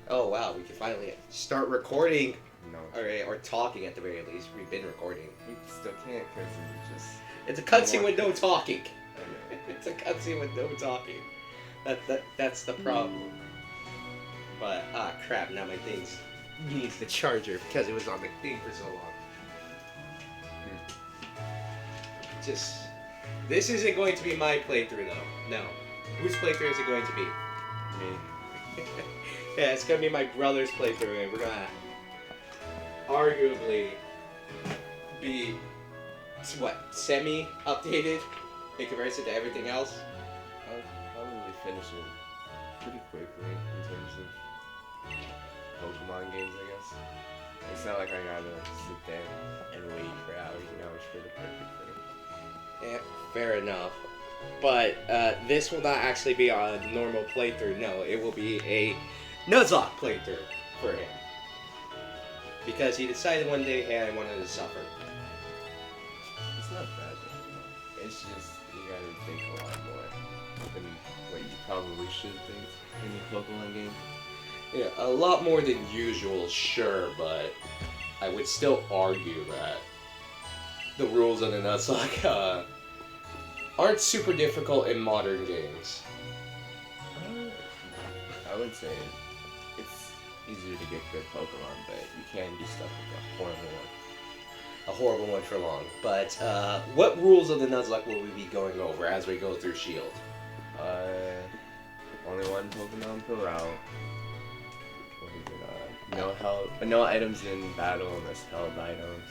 Oh wow, we can finally start recording. No. Or talking at the very least. We've been recording. We still can't because it's just... It's a cutscene with no talking. I know. It's a cutscene with no talking. That's the problem. But, crap, now my thing needs the charger because it was on the thing for so long. This isn't going to be my playthrough though. No. Whose playthrough is it going to be? Me. Yeah, it's going to be my brother's playthrough and we're going to arguably be, semi-updated in comparison to everything else. I'll probably finish it pretty quickly in terms of Pokemon games, I guess. It's not like I gotta sit there and wait for hours and hours for the perfect thing. Yeah, fair enough. But this will not actually be a normal playthrough. No, it will be a Nuzlocke playthrough for him. Because he decided one day, hey, I wanted to suffer. It's not bad though. It's just, you gotta think a lot more than what you probably should think in a Pokemon game. Yeah, a lot more than usual, sure, but I would still argue that the rules of the Nuzlocke aren't super difficult in modern games. I would say it's easier to get good Pokemon, but you can be stuck with a horrible one. A horrible one for long. But what rules of the Nuzlocke will we be going over as we go through Shield? Only one Pokemon per route. What is it? No items in battle unless held items.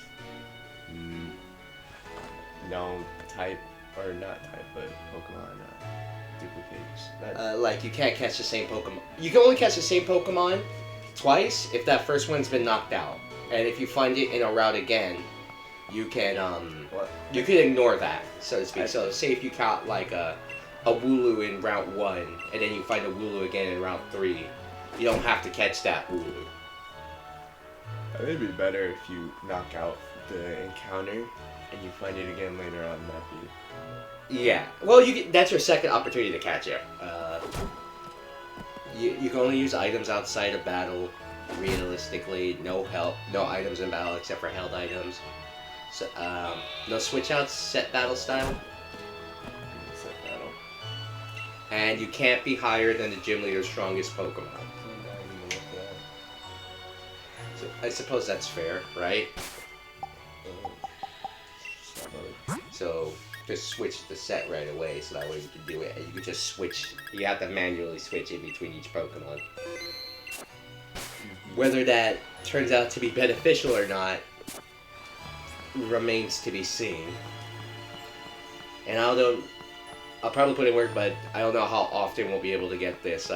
No type, or not type, but Pokemon duplicates. Like you can't catch the same Pokemon. You can only catch the same Pokemon twice if that first one's been knocked out. And if you find it in a route again, you can you can ignore that, so to speak. So say if you caught like a Wooloo in Route 1, and then you find a Wooloo again in Route 3, you don't have to catch that Wooloo. I think it'd be better if you knock out the encounter, and you find it again later on, not be... Yeah, well, that's your second opportunity to catch it. You can only use items outside of battle, realistically. No items in battle except for held items. So, no switch outs, set battle style. And you can't be higher than the gym leader's strongest Pokemon. So I suppose that's fair, right? So just switch the set right away, so that way you can do it. And you can just switch. You have to manually switch in between each Pokemon. Whether that turns out to be beneficial or not remains to be seen. And I'll probably put in work, but I don't know how often we'll be able to get this,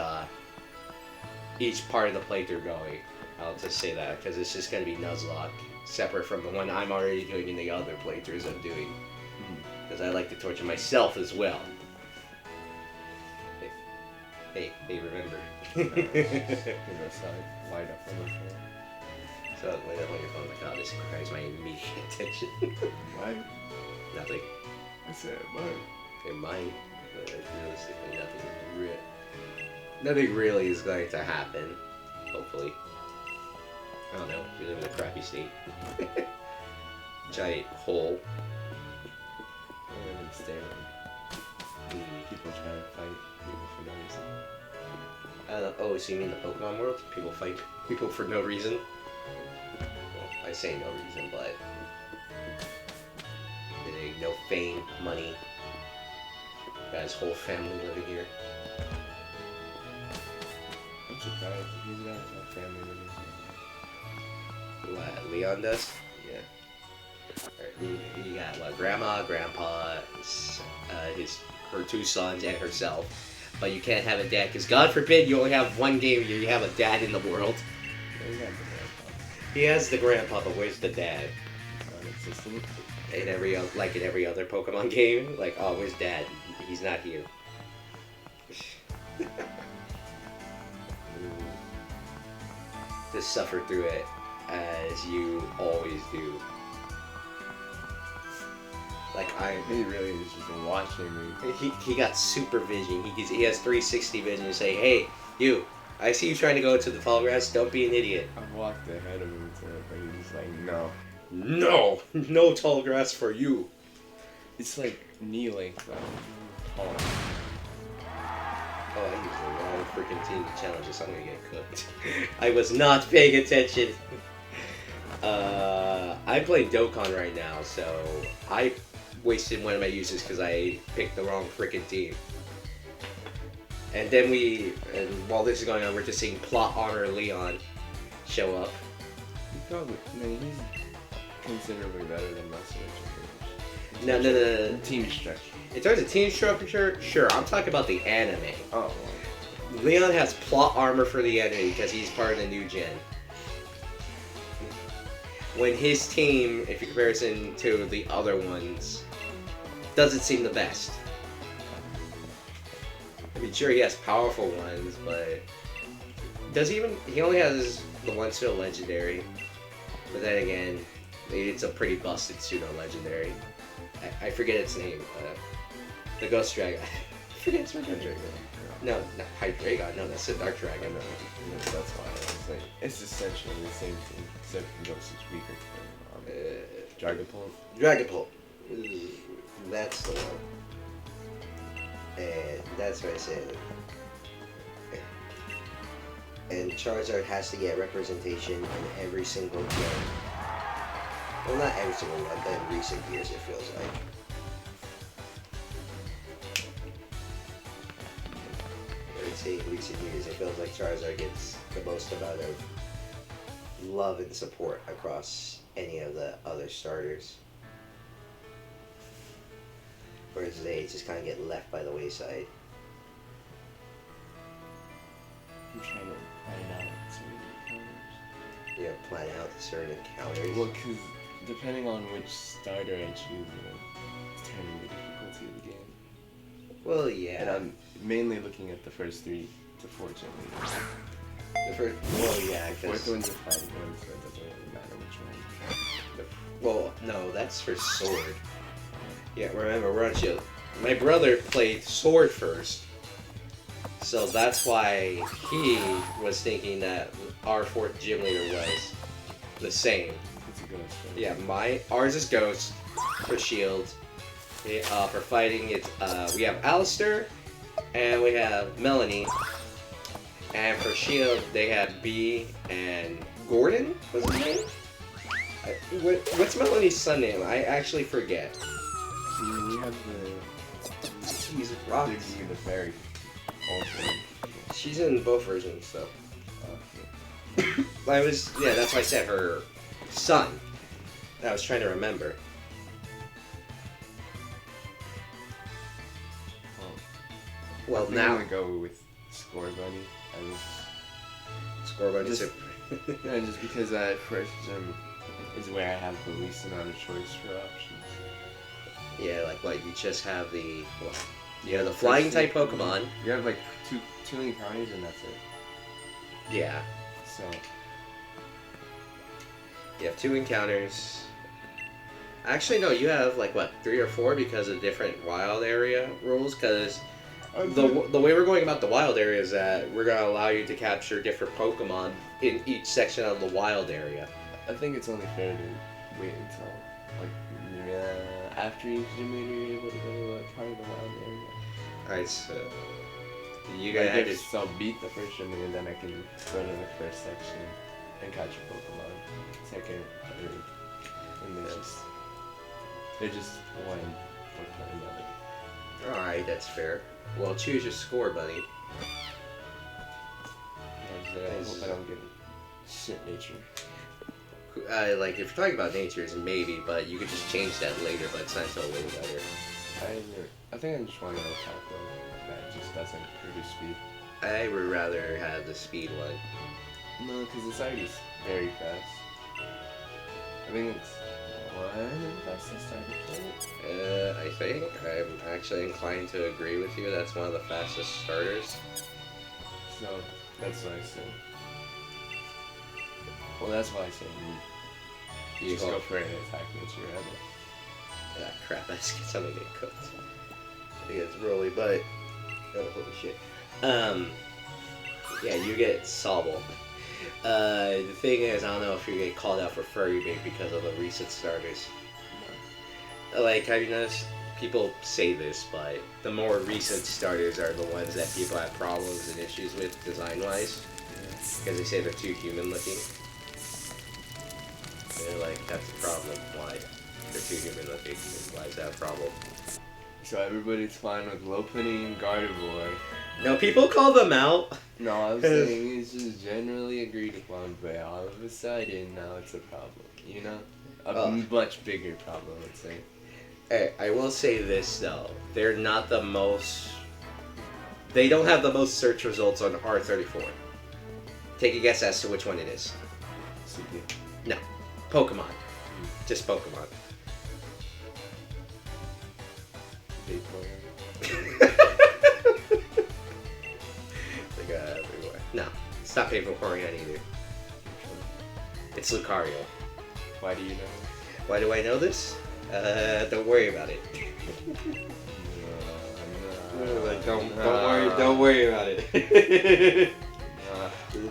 each part of the playthrough going. I'll just say that, because it's just going to be Nuzlocke, separate from the one I'm already doing in the other playthroughs I'm doing. Because I like to torture myself as well. Hey, remember. Light up on the phone. So, light up on your phone, like, oh, this requires my immediate attention. Why? Nothing. I said, mine. In mine, but realistically, nothing really is going to happen. Hopefully. I don't know. We live in a crappy state. Giant hole. I don't understand. People try to fight people for no reason. Oh, so you mean the Pokemon world? People fight people for no reason? Well, I say no reason, but... no fame, money. Got his whole family living here. I'm surprised he's got no family living here. What, Leon does? Yeah. You got what, grandma, grandpa, her two sons, and herself. But you can't have a dad, because God forbid you only have one game where you have a dad in the world. He has the grandpa, but where's the dad? Non-existent. In every other Pokemon game, like, oh, where's Dad? He's not here. Just suffer through it as you always do. Like he really is just watching me. He got supervision. He has 360 vision to say, hey, you, I see you trying to go to the tall grass. Don't be an idiot. I walked ahead of him to it, but he was like, no. No, no tall grass for you. It's like knee length though. Tall. Oh, I used the wrong freaking team to challenge this. I'm gonna get cooked. I was not paying attention. I'm playing Dokkan right now, so I wasted one of my uses because I picked the wrong freaking team. And then while this is going on, we're just seeing Plot Armor Leon show up. He's considerably better than most of the No. team structure. In terms of team structure, sure. I'm talking about the anime. Oh. Leon has plot armor for the enemy because he's part of the new gen. When his team, in comparison to the other ones, doesn't seem the best. I mean, sure, he has powerful ones, but does he even? He only has the one still legendary. But then again, it's a pretty busted pseudo legendary. I forget its name. The Ghost Dragon. I forget its name. No, not Hydreigon. No, that's the Dark Dragon. No, that's why I was like, it's essentially the same thing, except Ghost is weaker. Dragapult. Dragapult. That's the one. And that's what I said. And Charizard has to get representation in every single game. Well, not every single one, but in recent years it feels like. I would say in recent years it feels like Charizard gets the most amount of love and support across any of the other starters. Whereas they just kind of get left by the wayside. I'm trying to plan out some encounters. Yeah, plan out certain encounters. Well, because depending on which starter I choose, determine the difficulty of the game. Well, yeah. And I'm mainly looking at the first 3 to 4 generally. The first, well, yeah, Fourth because... one's a fighting one, so it doesn't really matter which one. Well, no, that's for Sword. Yeah, remember, we're on Shield. My brother played Sword first, so that's why he was thinking that our 4th gym leader was the same. It's a ghost. Yeah, ours is Ghost for Shield. For fighting, it's we have Alistair and we have Melanie. And for Shield, they have B and Gordon. What's his name? What's Melanie's son name? I actually forget. We have She's rocks. the fairy. Also. She's in both versions, so. Okay. That's why I said her son. I was trying to remember. Well, I'm now gonna go with Score Bunny. Score Bunny. Just because first gym is where I have the least amount of choice for options. Yeah, like what? You just have the the flying type Pokemon. You have like two encounters and that's it. Yeah. So you have 2 encounters. Actually, no. You have like what 3 or 4 because of different wild area rules. Because the way we're going about the wild area is that we're gonna allow you to capture different Pokemon in each section of the wild area. I think it's only fair to wait until after each gym leader you're able to go to part of the wild area. Alright, so you Like guys if I'll beat the first gym leader, then I can go to the first section and catch a Pokemon. Second, third, and they're just one or another. Alright, that's fair. Well, choose your score, buddy. I hope I don't get shit nature. Like, if you're talking about natures, maybe, but you could just change that later, but it's not until way later. I think I just want to attack one that just doesn't produce speed. I would rather have the speed one. No, because it's already very fast. I think it's one of the fastest starters. I think I'm actually inclined to agree with you. That's one of the fastest starters. So, that's what I said. Well, that's why I said you just go for an attack nature rather. Ah, crap, I'm gonna get cooked. I think it's really, but... Oh, holy shit. Yeah, you get Sobble. The thing is, I don't know if you get called out for furry bait because of the recent starters. Like, have you noticed? People say this, but the more recent starters are the ones that people have problems and issues with design-wise. Because they say they're too human-looking. They're like, that's the problem. Why? They're too human-looking. Why is that a problem? So everybody's fine with Lopunny and Gardevoir. No, people call them out. No, I'm saying it's just generally agreed upon, but all of a sudden now it's a problem. You know? A much bigger problem, let's say. Hey, I will say this though. They're not the most... They don't have the most search results on R34. Take a guess as to which one it is. CP. No. Pokemon. Just Pokemon. Everywhere. No. It's not Vaporeon either. It's Lucario. Why do you know? Why do I know this? Don't worry about it. Don't worry about it.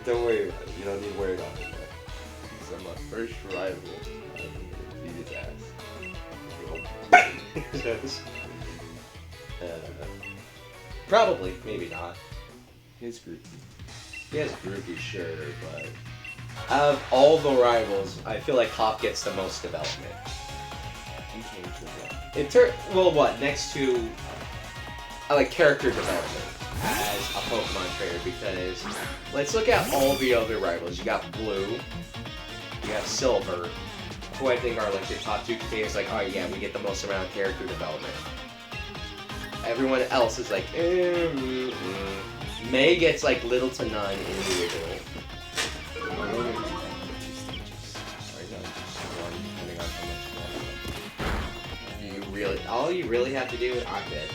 Don't worry about it. You don't need to worry about it. So my first rival, I'm gonna beat his ass. Probably, maybe not. His group. He has groupie, sure, but out of all the rivals, I feel like Hop gets the most development. He came to that. Next to like character development as a Pokemon trainer, because let's look at all the other rivals. You got Blue, you got Silver, who I think are like the top two containers. Like, oh yeah, we get the most amount of character development. Everyone else is like, May gets like little to none individual. All you really have to do, I'm dead.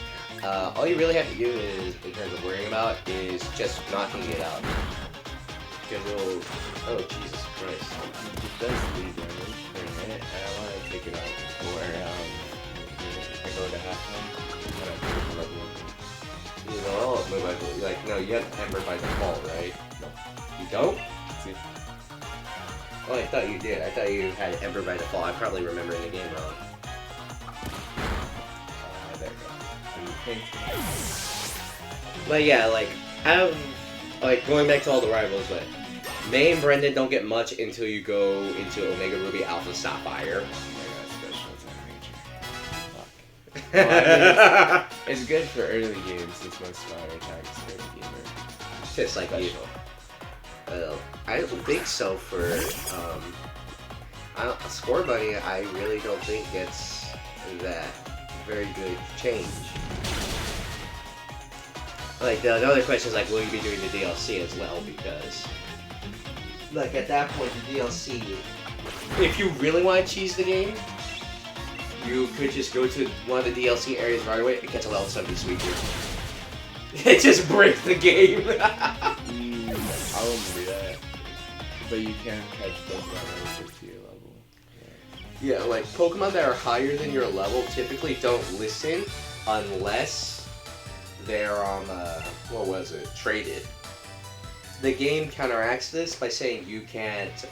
All you really have to do is, in terms of worrying about, is just knocking it out. Because it'll, oh Jesus Christ. It does leave damage for a minute, and I want to take it out before I go to halftime. You know, like, no, you have Ember by default, right? No. You don't? See? Oh, I thought you did. I thought you had Ember by default. I'm probably remembering the game wrong. There we go. But yeah, like, going back to all the rivals, but May and Brendan don't get much until you go into Omega Ruby Alpha Sapphire. Well, I mean, it's good for early games since most fire attacks are early gamer. Just like you. Well, I don't think so for Score Bunny. I really don't think gets that very good change. Like the other question is like, will you be doing the DLC as well? Because like at that point, the DLC, if you really want to cheese the game, you could just go to one of the DLC areas right away and catch a level 70 Sweeper. It just breaks the game. I wouldn't do that. But you can catch Pokemon relative to your level. Yeah, like Pokemon that are higher than your level typically don't listen unless they're traded. The game counteracts this by saying you can't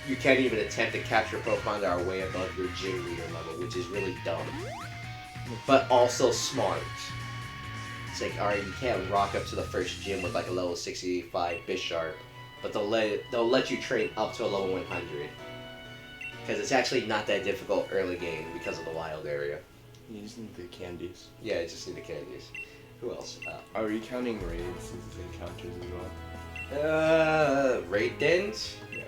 even attempt to capture Pokemon that are way above your gym leader level, which is really dumb. But also smart. It's like, alright, you can't rock up to the first gym with like a level 65 Bisharp, but they'll let you train up to a level 100. Because it's actually not that difficult early game because of the wild area. You just need the candies. Yeah, I just need the candies. Who else? Are we counting raids as encounters as well? Raid dens? Yeah.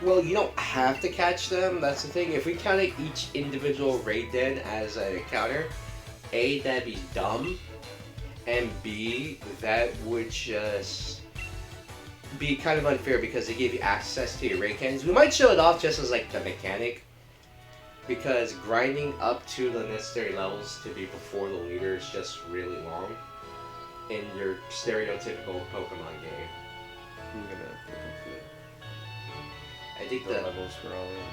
Well, you don't have to catch them, that's the thing. If we counted each individual raid den as an encounter, A, that'd be dumb, and B, that would just be kind of unfair because they give you access to your raid cannons. We might show it off just as like the mechanic, because grinding up to the necessary levels to be before the leader is just really long in your stereotypical Pokemon game. I'm gonna look into it. I think The levels for all of them.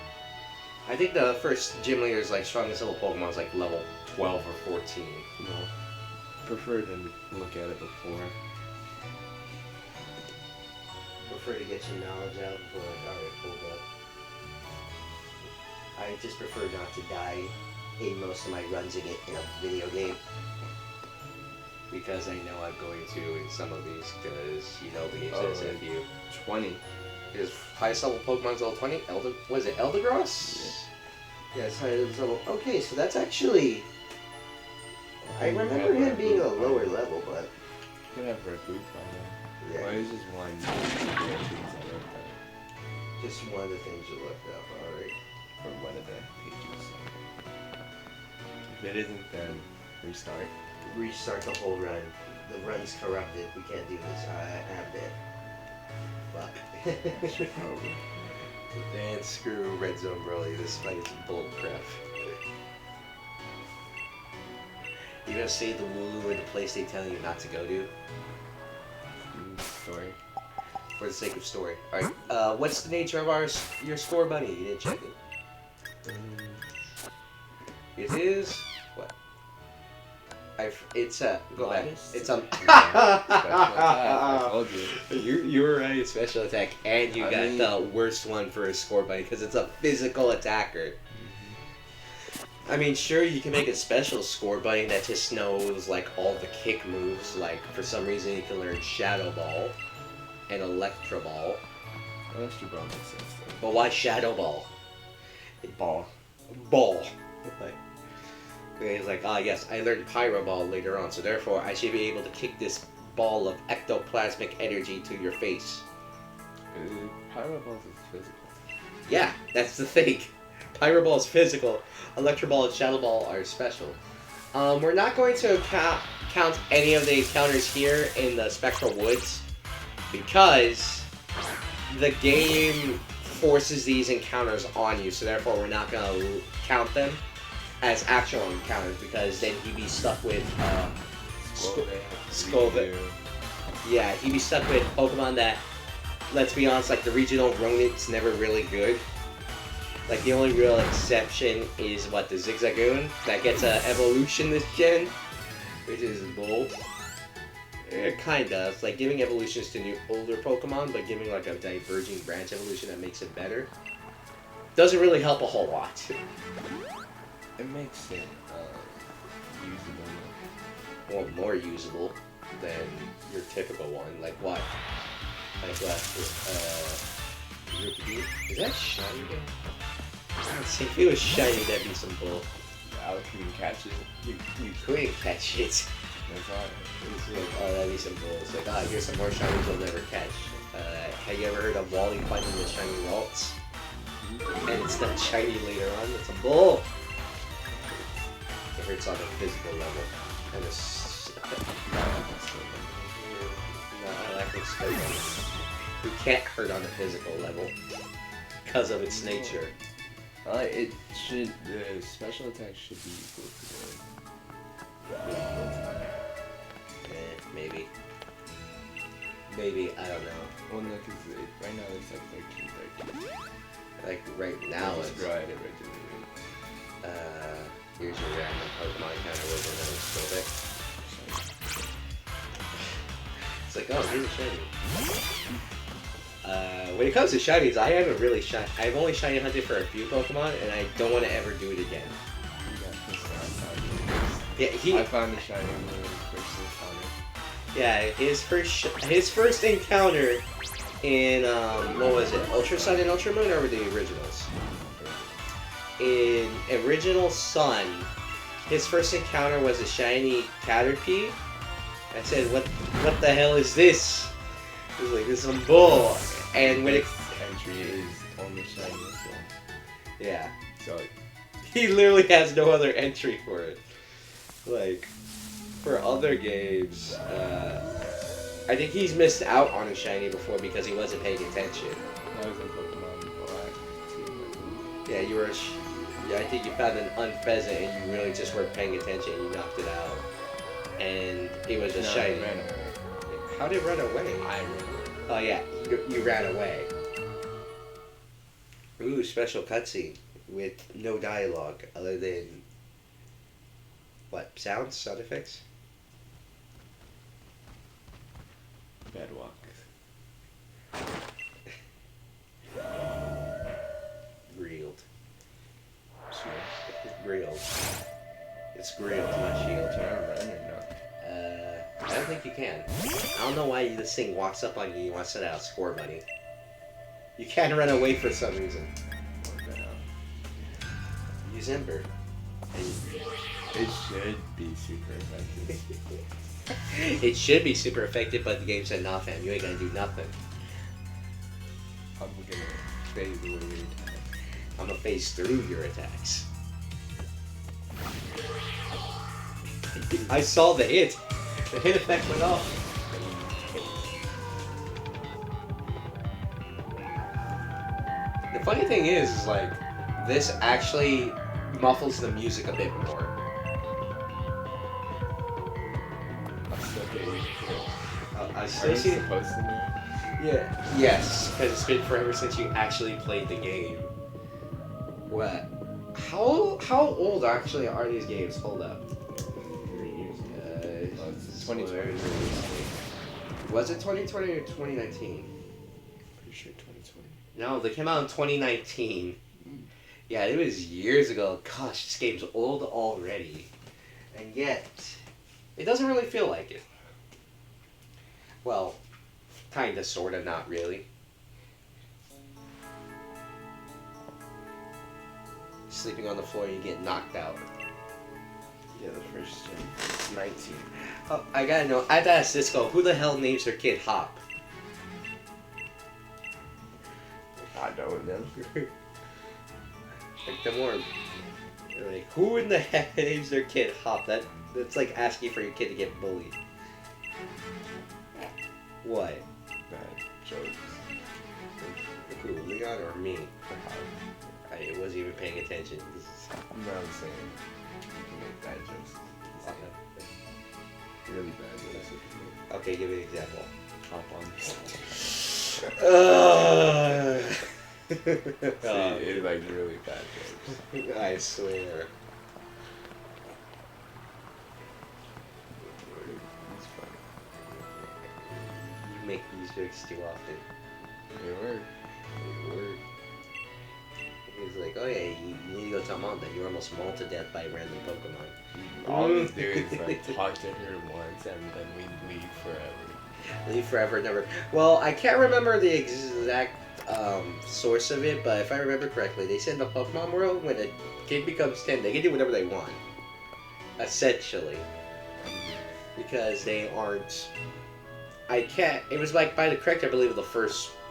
I think the first gym leader's like strongest level Pokemon is like level 12 or 14. No. Prefer to look at it before. prefer to get some knowledge out before alright, hold up. I just prefer not to die in most of my runs in a video game. Because I know I'm going to in some of these, because you know the game says if you 20. is highest level Pokemon's level 20. Was it Eldegoss? Yeah, it's highest level. Okay, so that's actually. I remember him being a lower level, but. You can have Red Boot by now. Yeah. Why is just one of the things I looked at Just one of the things you looked up, alright. from one of the pages. If it isn't, then restart. Restart the whole run. The run's corrupted. We can't do this. I'm dead. Fuck. And screw Red Zone Broly. This fight is bull crap. You gonna save the Wooloo in the place they tell you not to go to? Story. For the sake of story. Alright, what's the nature of your score, bunny? You didn't check it. It is what? It's go back. Modest? It's Special attack, I told you. You were right. Special attack, and you I got mean- the worst one for a score bunny because it's a physical attacker. I mean, sure, you can make a special score bunny that just knows like all the kick moves. Like for some reason, you can learn Shadow Ball and Electro Ball. Electro Ball makes sense though. But why Shadow Ball? Ball. Ball. Like, he's like, yes, I learned Pyro Ball later on, so therefore I should be able to kick this ball of ectoplasmic energy to your face. Pyro Balls is physical. Yeah, that's the thing. Pyro Ball is physical. Electro Ball and Shadow Ball are special. We're not going to count any of the encounters here in the Spectral Woods because the game forces these encounters on you, so therefore we're not going to count them as actual encounters because then he'd be stuck with Skolvet. Yeah, he'd be stuck with Pokemon that, let's be honest, like the regional Ronit's never really good. Like the only real exception is what, the Zigzagoon that gets an evolution this gen, which is bull. It kinda. It's like giving evolutions to new older Pokemon, but giving like a diverging branch evolution that makes it better. Doesn't really help a whole lot. It makes it usable. Well, more usable than your typical one. Like what? Like what? Is that shiny again? See, if it was shiny, that'd be some bull. Alex can catch it. You couldn't catch it. That's all. It's like, oh, that'd be some bull. It's like, here's some more shinies you'll never catch. Have you ever heard of Wally fighting the shiny Ralts? And it's not shiny later on, it's a bull. It hurts on a physical level. And it's... No, I like it. You can't hurt on a physical level. Because of its nature. It should. The special attack should be equal to the. Maybe. Maybe, I don't know. Well, no, because right now it's like 13. Like, right now Just it's... grow at a regular rate. Here's your random Pokemon counter with another Skolvet. It's like, oh, here's a shiny. When it comes to shinies, I haven't really I've only shiny hunted for a few Pokemon, and I don't want to ever do it again. Yeah, I found the shiny in the first encounter. Yeah, his first encounter in what was it? Ultra Sun and Ultra Moon, or were the originals? In Original Sun, his first encounter was a shiny Caterpie. I said, what the hell is this? He was like, this is some bull. And when it... entry is only shiny as well. Yeah. So He literally has no other entry for it. Like, for other games, I think he's missed out on a shiny before because he wasn't paying attention. I was in Pokemon Black. Yeah, you were... I think you found an unpheasant and you really just weren't paying attention and you knocked it out. And it was a shiny. It ran away. How did it run away? I ran away. Oh yeah, you ran away. Ooh, special cutscene with no dialogue other than what? Sound effects? Bad walk. can. I don't know why this thing walks up on you and you want to set out score money. You can't run away for some reason. What the hell? Use Ember. It should be super effective. It should be super effective, but the game said, nah fam, you ain't gonna do nothing. I'm gonna phase away your attack. I'm gonna phase through your attacks. I saw the hit. The hit effect went off. The funny thing is like, this actually muffles the music a bit more. I'm still getting I Are still you see. supposed to know? Yeah. Yes, because it's been forever since you actually played the game. What? How old actually are these games? Hold up. 3 years. It's 2020. 2020. Was it 2020 or 2019? Pretty sure 2020. No, they came out in 2019. Yeah, it was years ago. Gosh, this game's old already. And yet, it doesn't really feel like it. Well, kinda, sorta, not really. Sleeping on the floor, you get knocked out. Yeah, the first gen. It's 19. Oh, I gotta know, I have to ask Cisco, who the hell names their kid Hop? I don't know. Like, the more... Like, who in the heck names their kid Hop? That's like asking for your kid to get bullied. What? Bad jokes. Who, Leon or me? I wasn't even paying attention. No, I'm saying you can make bad jokes. Really bad jokes. Okay, give me an example. Hop on this. See, it's like really bad jokes. I swear. It's funny. You make these jokes too often. It worked. He's like, oh yeah, you need to go tell mom that you were almost mauled to death by a random Pokemon. All we do is like talk to her once and then we leave forever. Leave forever, never. Well, I can't remember the exact source of it, but if I remember correctly, they said in the Pokemon world, when a kid becomes 10, they can do whatever they want. Essentially. Because they aren't... It was like by the correct, I believe, the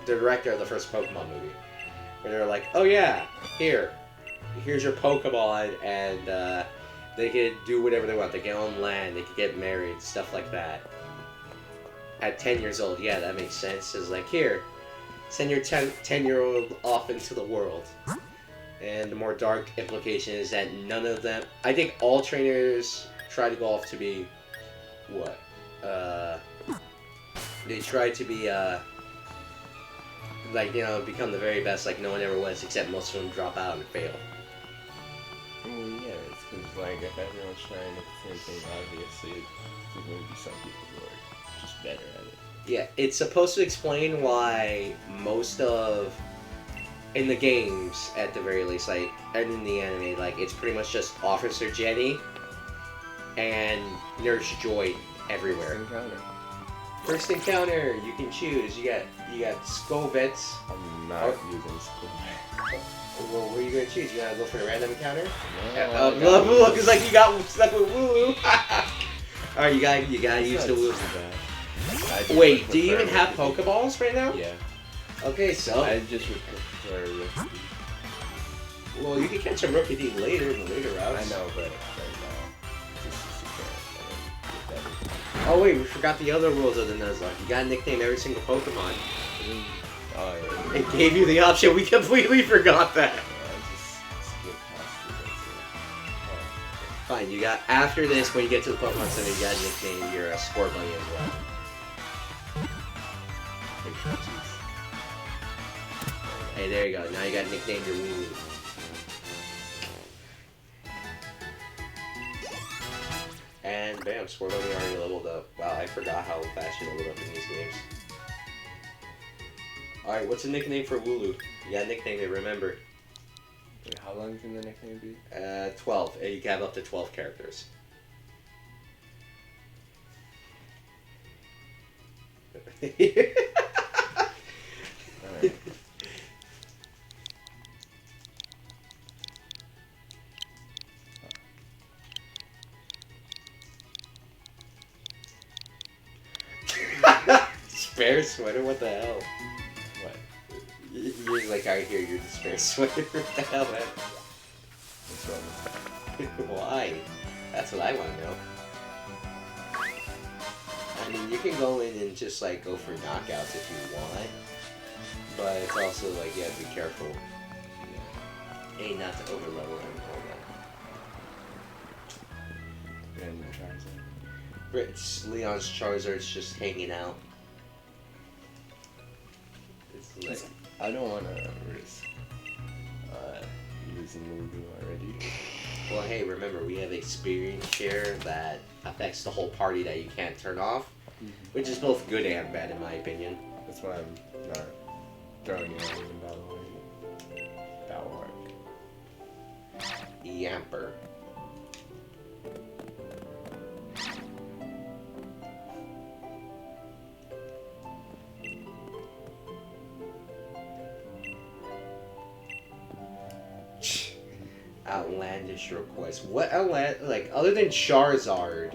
director of the first Pokemon movie. Where they were like, oh yeah, here's your Pokemon, and they can do whatever they want. They can own land, they can get married, stuff like that. At 10 years old, yeah, that makes sense. It's like, here, send your 10-year-old off into the world. And the more dark implication is that none of them... I think all trainers try to go off to be... What? They try to be, like, you know, become the very best like no one ever was, except most of them drop out and fail. Well, yeah, it's because, like, if everyone's trying the same thing, obviously, there's going to be some people who are just better at it. Yeah, it's supposed to explain why most of... In the games, at the very least, like, and in the anime, like, it's pretty much just Officer Jenny and Nurse Joy everywhere. Encounter. First encounter, you can choose. You got Skovets. I'm not using school. Well, what are you gonna choose? You gotta go for a random encounter? No, Look, it's like you got stuck with Wooloo. Alright, you gotta use the Wooloo. Wait, do you even have Pokeballs right now? Yeah. Okay, so... I just would prefer Rookie. Well, you can catch a Rookie D later in the later routes. I know, but right now, just get better. Oh wait, we forgot the other rules of the Nuzlocke. You gotta nickname every single Pokemon. Oh, yeah. It gave you the option, we completely forgot that. Yeah, I just skip past it. Fine, you got, after this, when you get to the Pokemon Center, you gotta nickname your Sport Bunny as well. Hey, there you go. Now you got nicknamed your Wooloo. And bam, Sport Bunny already leveled up. Wow, I forgot how fast you leveled up in these games. Alright, what's a nickname for Wooloo? You gotta nickname it, remember. Wait, how long can the nickname be? 12. You can have up to 12 characters. Alright. Spare sweater? What the hell? What? You're like, I hear you're the spare sweater. What the hell, man? What's wrong? Why? That's what I want to know. I mean, you can go in and just like go for knockouts if you want, but it's also like you have to be careful. A, not to overload and all that. And the Charizard. It's Leon's Charizard's just hanging out. It's like, I don't want to risk losing Lulu already. well, hey, remember we have experience share that affects the whole party that you can't turn off, which is both good and bad in my opinion. That's why I'm not throwing it out in Battle Arc. Yamper. Outlandish request. What like other than Charizard,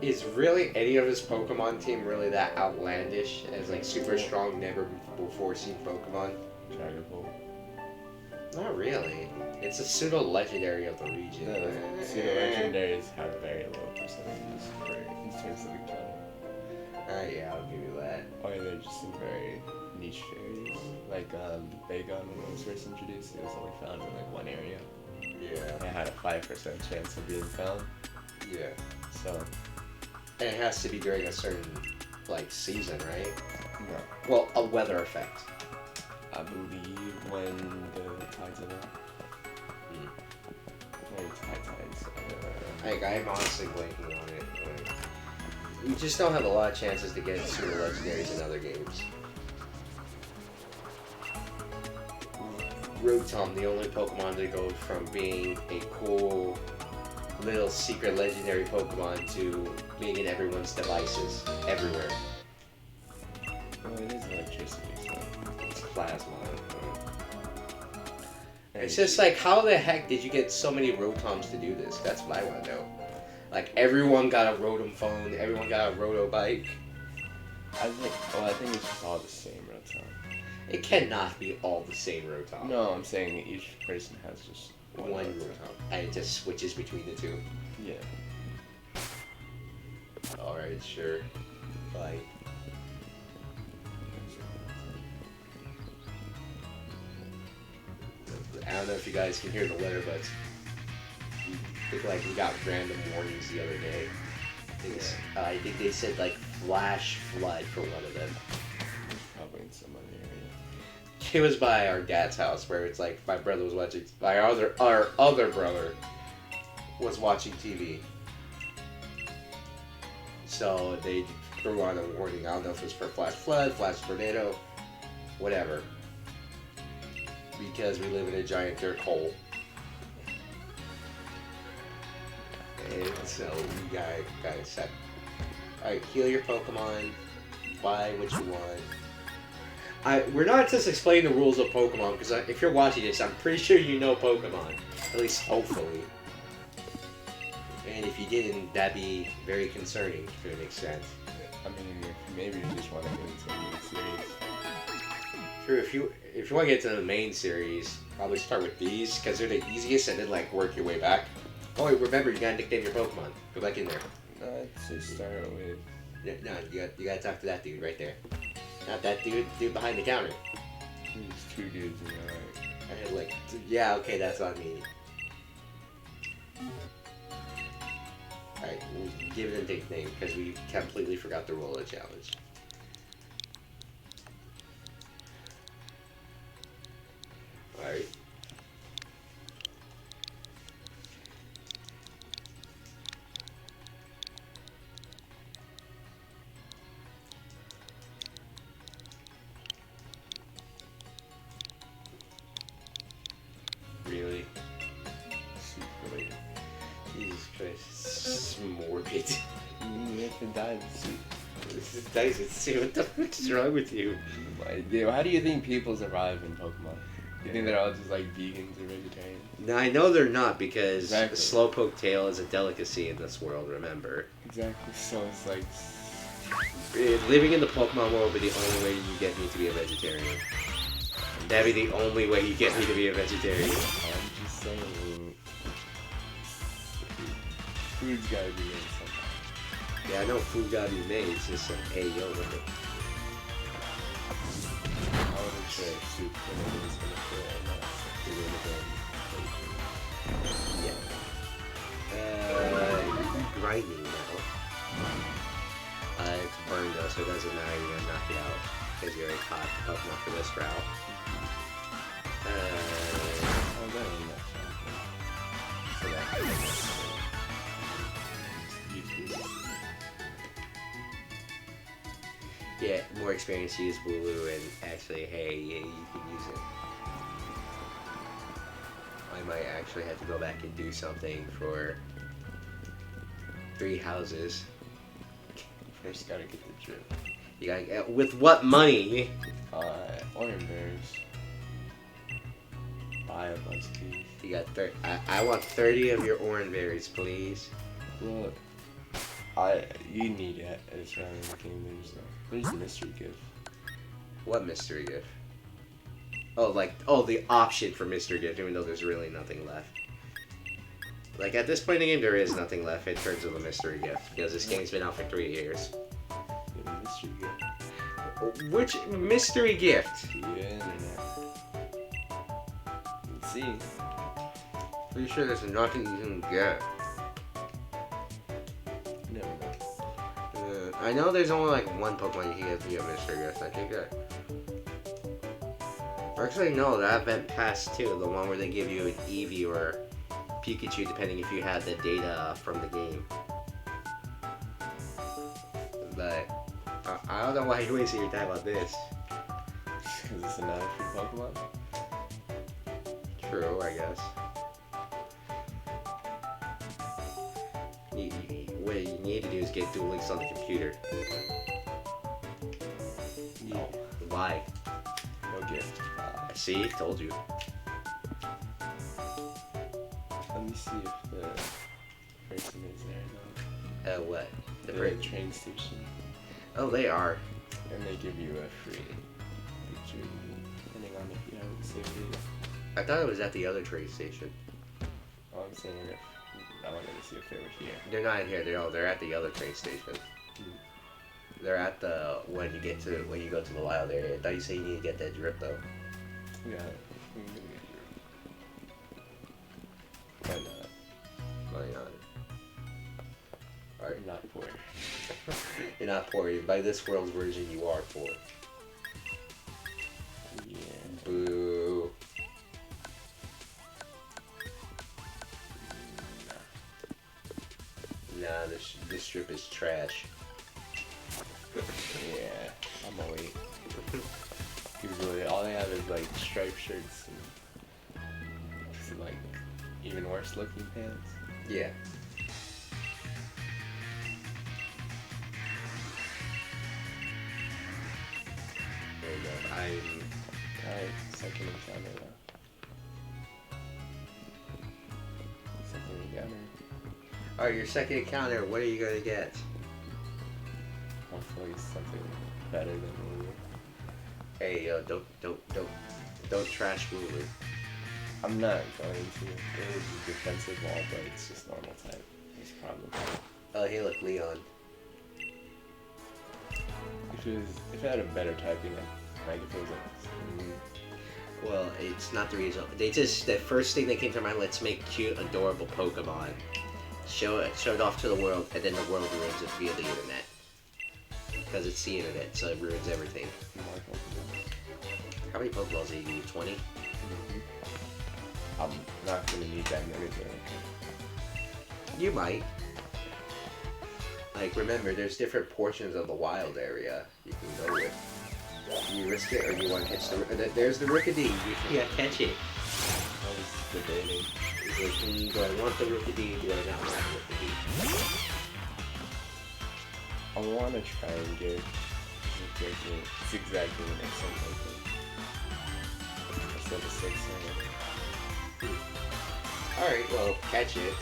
is really any of his Pokemon team really that outlandish as like super strong, never before seen Pokemon? Dragapult. Not really. It's a pseudo legendary of the region. No, pseudo legendaries have very low percentages for in terms of encounter. Alright, yeah, I'll give you that. Or they're just in very niche areas. Like Bagon, when it was first introduced, it was only found in like one area. Yeah. It had a 5% chance of being found. Yeah. So, And it has to be during a certain like season, right? no. Well, a weather effect. I believe when the tides are up. Maybe tides. Like, I'm honestly blanking on it. Like, we just don't have a lot of chances to get super legendaries in other games. Rotom, the only Pokemon to go from being a cool little secret legendary Pokemon to being in everyone's devices everywhere. Well, it is electricity, so. It's plasma. It's just like, how the heck did you get so many Rotoms to do this? That's what I want to know. Like, everyone got a Rotom phone, everyone got a Roto bike. I think it's just all the same Rotom. It cannot be all the same Rotom. No, I'm saying each person has just One Rotom. And it just switches between the two. Yeah. Alright, sure. Bye. I don't know if you guys can hear the weather, but we got random warnings the other day. I think they said like flash flood for one of them. Probably in some other area. It was by our dad's house where it's like my brother was watching. Our other brother was watching TV. So they threw on a warning. I don't know if it was for flash flood, flash tornado, whatever. Because we live in a giant dirt hole. And so we gotta set. Alright, heal your Pokemon. Buy what you want. We're not just explaining the rules of Pokemon, because if you're watching this, I'm pretty sure you know Pokemon. At least hopefully. And if you didn't, that'd be very concerning to an extent. I mean, maybe you just want to get into a new series. True, if you want to get to the main series, probably start with these, because they're the easiest, and then like work your way back. Oh wait, remember, you gotta nickname your Pokemon. Go back in there. Let's just start with... No, you gotta talk to that dude right there. Not that dude behind the counter. There's two dudes in there, right? I had like, yeah, okay, that's on me. Alright, we'll give it a nickname, because we completely forgot the rule of the challenge. Alright. Really? Super related. Jesus Christ. It's morbid. You have to die in the suit. It's what the fuck's wrong with you? Dude, how do you think people survive in Pokemon? You think they're all just like vegans or vegetarians? Now I know they're not because Exactly. Slowpoke tail is a delicacy in this world. Remember, Exactly. So it's like. living in the Pokemon world would be the only way you get me to be a vegetarian. That'd be the only way you get me to be a vegetarian. I'm just saying. Food's gotta be in somehow. Yeah, I know food gotta be made. It's just like, hey, yo, look at. I wasn't sure if soup was gonna fit or not. You're gonna Yeah. Grinding now. It's burned though, so it doesn't matter. You're gonna knock it out because you already caught Pokemon for this route. Oh, that ain't that fun. So that's Yeah, more experience to use Bulu, and actually, hey, yeah, you can use it. I might actually have to go back and do something for 3 houses. First gotta get the drip. You gotta get, with what money? Orange berries. Buy a bunch of these. You got I want 30 of your orange berries, please. Look, you need it as around the game. There's a mystery gift. What mystery gift? Oh, the option for mystery gift, even though there's really nothing left. Like, at this point in the game, there is nothing left in terms of the mystery gift, because this game's been out for 3 years. Yeah, mystery gift. Which mystery gift? Yeah, internet. Let's see. Pretty sure there's nothing you can get. Never know. I know there's only like one Pokemon you can get via mystery gift. I think that. Actually, no, that event passed too. The one where they give you an Eevee or Pikachu, depending if you had the data from the game. But I don't know why you're wasting your time on this. Because it's another free Pokemon? True, I guess. What you need to do is get Duel Links on the computer. No. Why? No gift. See, told you. Let me see if the person is there though. What? The train station. Oh, they are. And they give you a free picture depending on if you have the same data. I thought it was at the other train station. Oh, I'm saying if I wanted to see if they were here. They're not here. They're at the other train station. They're at the when you go to the wild area. I thought you said you need to get that drip though. Yeah. I'm gonna get your. Why not? Why not? Alright. I'm not poor. You're not poor. By this world's version, you are poor. Yeah. Boo. Nah, this strip is trash. Yeah. I'm gonna wait. Usually, all they have is like striped shirts and some, like even worse looking pants. Yeah. There you go. Alright, second encounter now. Second encounter. Alright, your second encounter, what are you gonna get? Hopefully something better than Lulu. Hey, yo, don't trash Lulu. I'm not going to. It is a defensive wall, but it's just normal type. It's a problem. Oh, hey, look, Leon. If it had a better typing, like if it was like. Well, it's not the reason. The first thing that came to mind, let's make cute, adorable Pokemon. Show it off to the world, and then the world ruins it via the internet. Because it's the internet, so it ruins everything. More Pokemon. How many Pokeballs do you need? 20? I'm not gonna need that many. You might. Like, remember, there's different portions of the wild area you can go with. Do you risk it, or do you want to catch there's the Rookidee. You can't catch it. I was debating. It's like, do I want the Rookidee? Do I not want the Rookidee? I want to try and get it's exactly the next one, I think. It's level 6, Alright, well, catch it,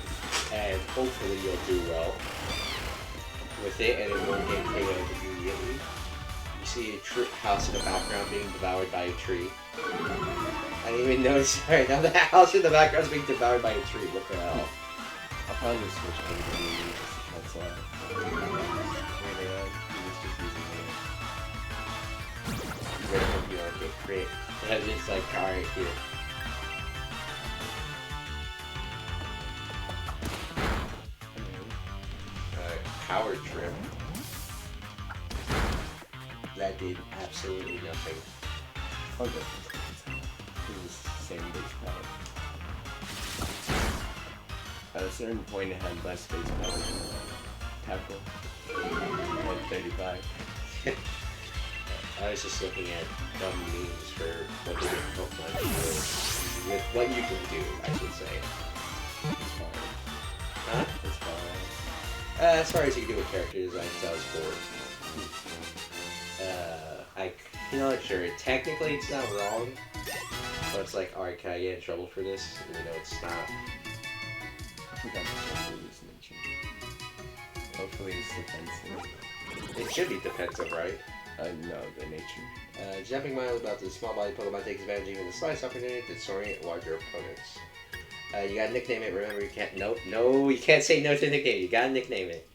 and hopefully you'll do well with it, and it won't get KO'd immediately. You see a house in the background being devoured by a tree. I didn't even notice. Alright, now the house in the background is being devoured by a tree. What the hell? I'll probably switch over to the just to cancel out. Wait, he was just using it. You're gonna be like, okay, great. And it's like, alright, here. Power trip. That did absolutely nothing. Oh, good. It was the same base power. At a certain point, it had less base power than tackle. At 35. I was just looking at dumb memes for what the different Pokemon do with what you can do, I should say. As far Huh? as far As far as you can do with character design, that was bored. You know, like, sure, technically it's not wrong, but it's like, alright, can I get in trouble for this? Even though it's not. I forgot to lose nature. Hopefully it's defensive. It should be defensive, right? No, the nature. Jumping mildly about the small body Pokemon takes advantage even the slightest opportunity to disorient larger opponents. You gotta nickname it, remember you can't, no, you can't say no to nickname, you gotta nickname it.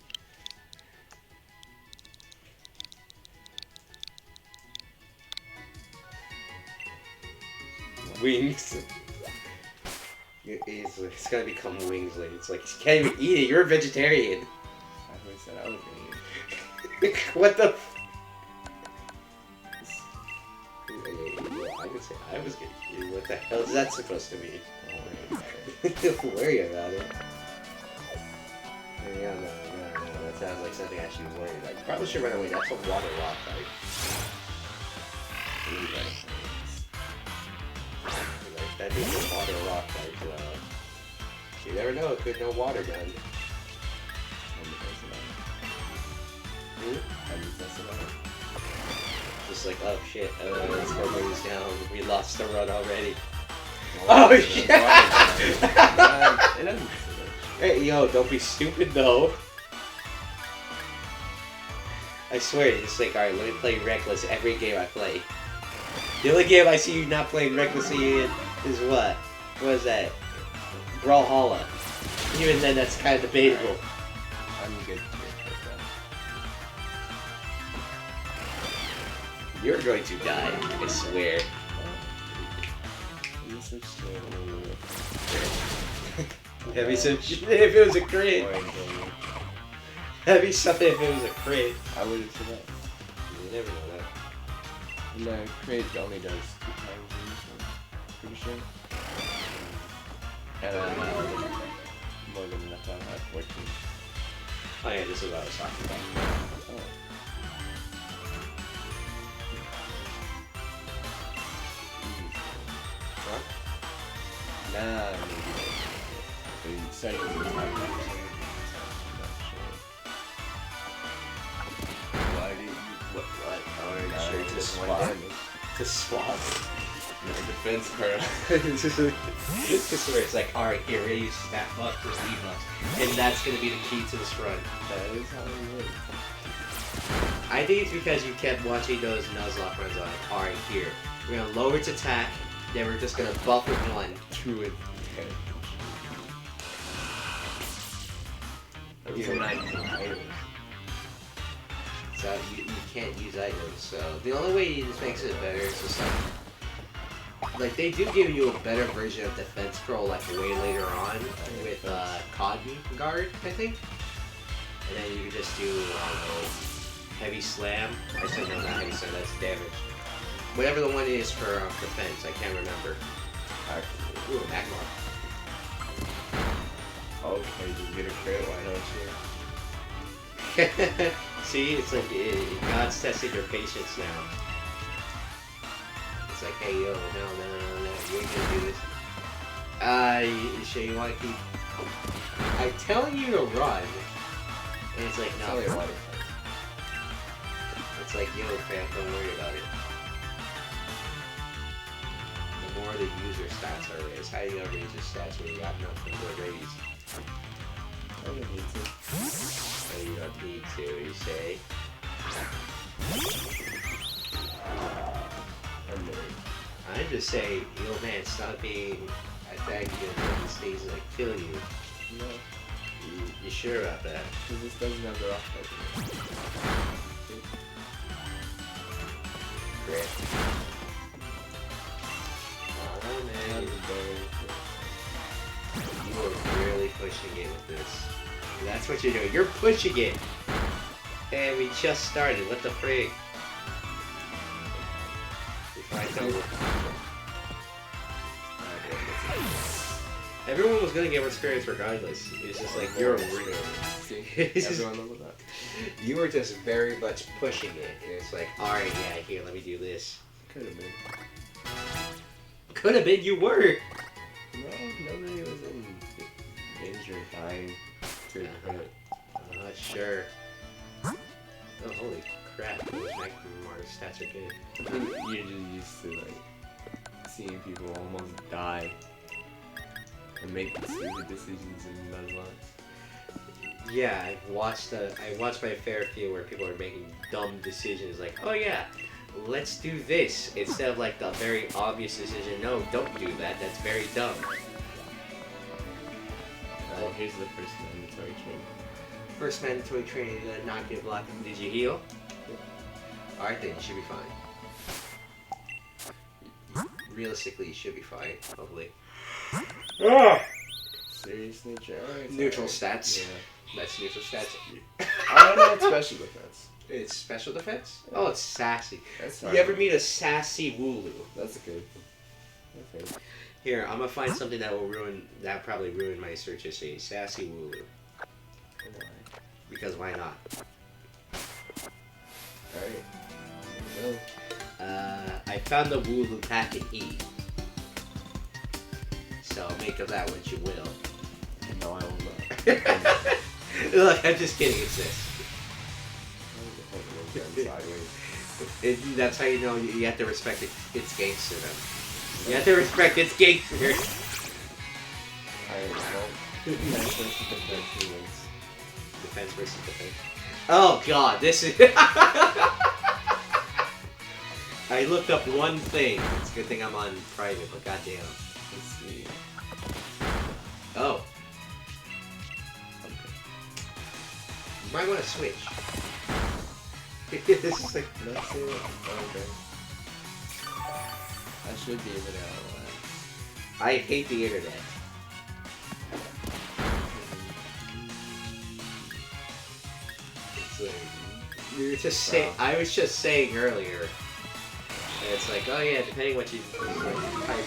Wings. It's gonna become Wingsley. It's like, you can't even eat it, you're a vegetarian. I always said I was gonna eat it. What the I could say I was gonna eat it. What the hell is that supposed to mean? Don't worry about it. Yeah, no. That sounds like something I should worry about. You probably should run away. That's a water rock type. Like, that is a water rock type. You never know. It could know water gun. Just like, oh shit, let's go lose down. We lost the run already. Oh shit! It doesn't. Hey, yo, don't be stupid though. I swear, it's like, alright, let me play Reckless every game I play. The only game I see you not playing recklessly in is what? What is that? Brawlhalla. Even then, that's kind of debatable. I'm good to get You're going to die, I swear. That'd be some shit if it was a crit. That'd be something if it was a crit. I would have said that. You never know that. No, crit only does 2 times in this one. Pretty sure. And then more than enough out of 14. Oh yeah, this is what I was talking about. Oh. Huh? Nah, maybe. But you said it was a time. Why did you... What? Oh, sure, to swap. To swap. No defense card. This is where it's like, alright, here, we're gonna use Snap Buff for Speed Buff. And that's gonna be the key to this run. That is how it works. I think it's because you kept watching those Nuzlocke runs on. Alright, here. We're gonna lower its attack, then we're just gonna buff with 1. True it. Okay. Those are nice items. So you can't use items. So the only way this makes it better is just like they do give you a better version of Defense Scroll like way later on with Cotton Guard, I think. And then you can just do, I don't know, Heavy Slam. I said no, not Heavy Slam, that's damage. Whatever the one is for defense, I can't remember. Ooh, Magmar. Okay, just get a crit, why don't you? See, it's like God's testing your patience now. It's like, hey, yo, no, you ain't gonna do this. You sure you want to keep... I'm telling you to run. And it's like, no. It's only a water like, yo, fam, don't worry about it. The more the user stats are raised, how you gonna raise your stats when you got nothing to raise? I don't need to. Oh, you don't need to, you say? I'm married. I'm just saying, yo, man, stop being attacked against these things like killing you. No, You sure about that? because this doesn't have the rock type. Great. Oh, man. You are really pushing it with this. That's what you're doing. You're pushing it. And we just started. What the frig? Everyone was gonna get experience regardless. It's just like you're real. See, It's just- everyone leveled up. You were just very much pushing it. And it's like, alright, yeah, here, let me do this. Could have been. Could have been you were. No, nobody was in danger of dying to the credit. Sure. Oh, holy crap. Those Magmar stats are good. I think you're just used to like seeing people almost die and make stupid decisions in Nuzlocke. Yeah, I watched my fair few where people are making dumb decisions like, oh yeah, let's do this instead of like the very obvious decision. No, don't do that. That's very dumb. Here's the first mandatory training. First mandatory training to not get blocked. Did you heal? Yep. Alright then, you should be fine. Realistically, you should be fine, hopefully. Serious nature. Alright, Neutral alright. stats. Yeah. That's neutral stats. I don't know, it's special defense. It's special defense? Oh, it's sassy. That's You ever meet a sassy Wooloo? That's good. Okay. Here, I'm gonna find something that'll probably ruin my search history. Sassy Wooloo. Because why not? Alright. There we go. I found the Wooloo pack in E. So make of that what you will. No, I will not. Look, I'm just kidding, it's this. Sideways. That's how you know you have to respect its gangster then. You have to respect its gangster. Alright, well, defense versus defense who wins. Defense versus defense. Oh god, this is... I looked up one thing. It's a good thing I'm on private, but goddamn. Let's see. Oh. You might want to switch. This is like... Let's see. Okay. I should be able to outline. I hate the internet. It's like... We were just saying... I was just saying earlier... that it's like, oh yeah, depending what you type...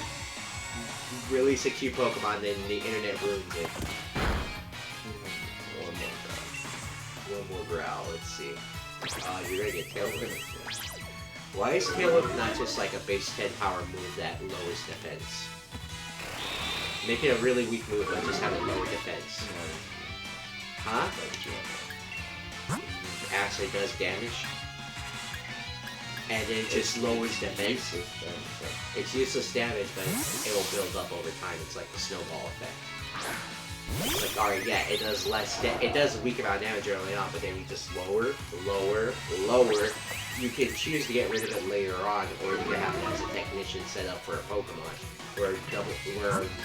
Release a cute Pokemon, then the internet ruins it. One more growl, let's see. You're gonna get Tailwind. Why is Tailwind not just like a base 10 power move that lowers defense? Make it a really weak move, but just have a lower defense. Huh? Actually does damage. And then it just lowers defense. It's useless damage, but it will build up over time. It's like the snowball effect. It's like, alright, yeah, it does less, it does a weak amount of damage early on, but then you just lower. You can choose to get rid of it later on, or you can have it as a technician set up for a Pokemon, where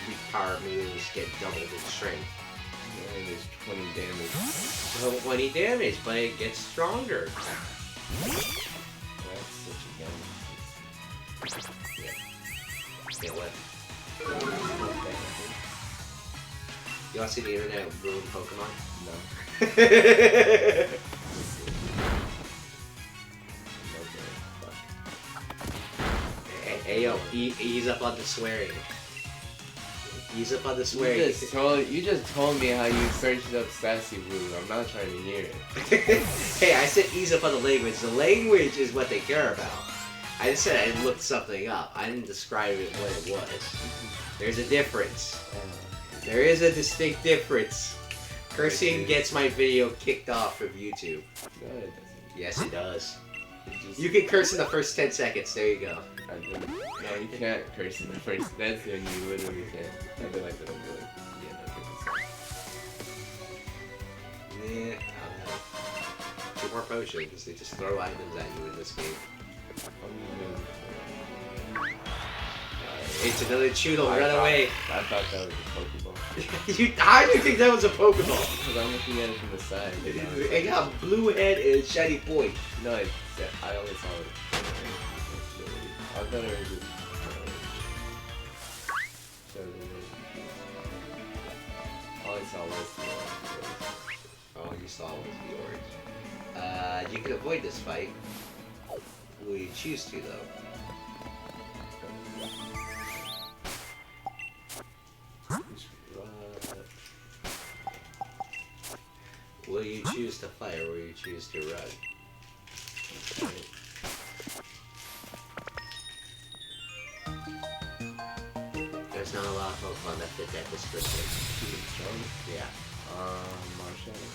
weak power moves get doubled in strength. And there's 20 damage. 20 damage, but it gets stronger. That's such a damage. Yeah, what? You want to see the internet ruin Pokemon? No. Hey yo, ease up on the swearing. Ease up on the swearing. You just told me how you searched up Sassy Blue. I'm not trying to hear it. Hey, I said ease up on the language. The language is what they care about. I just said I looked something up. I didn't describe it what it was. There's a difference. There is a distinct difference. Cursing gets my video kicked off of YouTube. No, it doesn't. Yes, it does. You can curse in the first 10 seconds. There you go. No, you can't curse in the first. That's when you literally can't. I feel like that'll be like, yeah, no, Yeah. Two more potions. They just throw items at you in this game. It's another Choodle. Run away. I thought that was a Pokeball. How do you think that was a Pokeball? Because I'm looking at it from the side. It got a blue head and a shiny point. No, I only saw it. I thought it was just. All I saw was the All you saw was the orange. You can avoid this fight. Will you choose to, though? Will you choose to fight or will you choose to run? There's not a lot of Pokemon that fit that description. Yeah. Marshadow.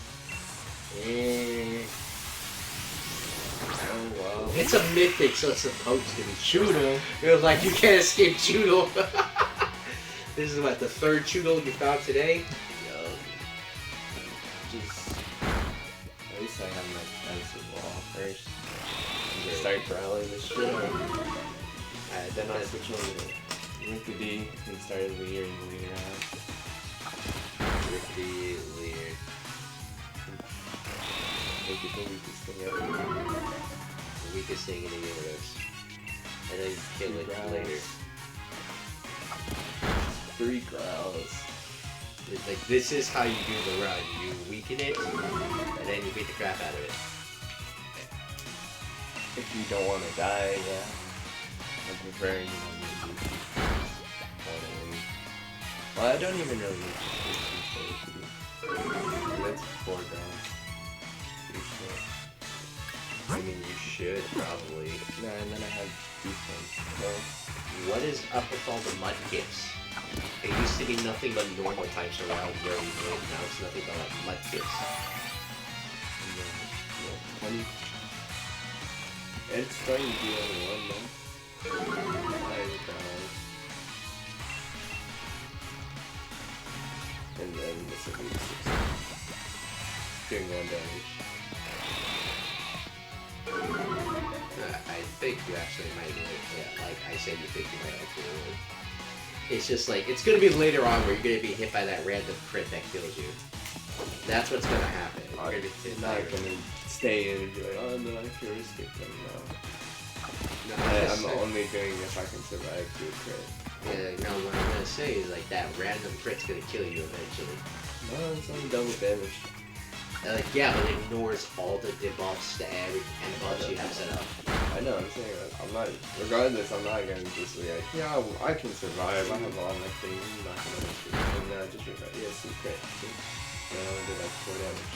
Oh well. It's a mythic, so it's supposed to be Choodle. It was like, you can't escape Choodle. This is what, the third Choodle you found today? Just at least I have my defensive wall first. And just start growling this shit. Then I'll switch over to Rickety and start leering out. Rickety, Leer. Make it the weakest thing ever. The weakest thing in the universe. And then you kill it Growls. later. 3 growls. It's like, this is how you do the run. You weaken it, and then you beat the crap out of it. If you don't want to die, yeah. I prefer, you know, maybe. Well, I don't even really need to. That's 4 growls. Pretty sure. I mean, you should, probably. No, and then I have defense. So, What is up with all the mudkips? It used to be nothing but normal types around where we live. Now it's nothing but like mudkips. and then, yeah, 20. It's starting to be only 1 now. 5 growls. And then this will be 6. Doing 1 damage. I think you actually might do it. Yeah, like I said, you think you might actually do it. It's just like, it's gonna be later on where you're gonna be hit by that random crit that kills you. That's what's gonna happen. You're gonna be hit I'm by not gonna stay in and be like, oh no, I can risk it. No. No, I'm only doing if I can survive through a crit. Yeah, no, what I'm gonna say is like that random crit's gonna kill you eventually. No, it's only double damage. Like, yeah, but it ignores all the debuffs and buffs you have set up. I know, I'm saying that. I'm not, regardless, I'm not gonna just be like, yeah, I can survive, I have all my things, I'm not gonna risk it. And just regard, yeah, see crit. See? And I only did like 4 damage.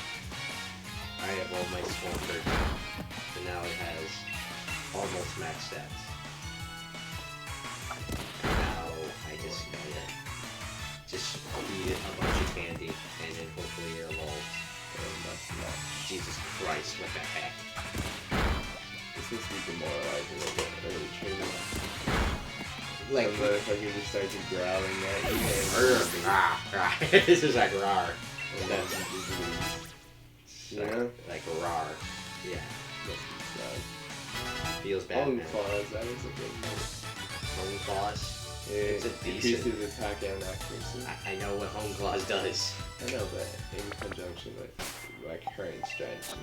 I have all my Swampert, and now it has almost max stats. Now I just gotta just eat a bunch of candy, and then hopefully it evolves. Jesus Christ, what the heck? This is be demoralizing a bit early training. Like, Some motherfucker just starts growling at you and this is like rawr. and that's just you know? Like rawr. Yeah. That's Feels bad, Bone man. claws, that is a good one. Home Claws. Yeah, It's a increases decent. attack and accuracy. I know what Home Claws does. I know, but in conjunction with like current strategy.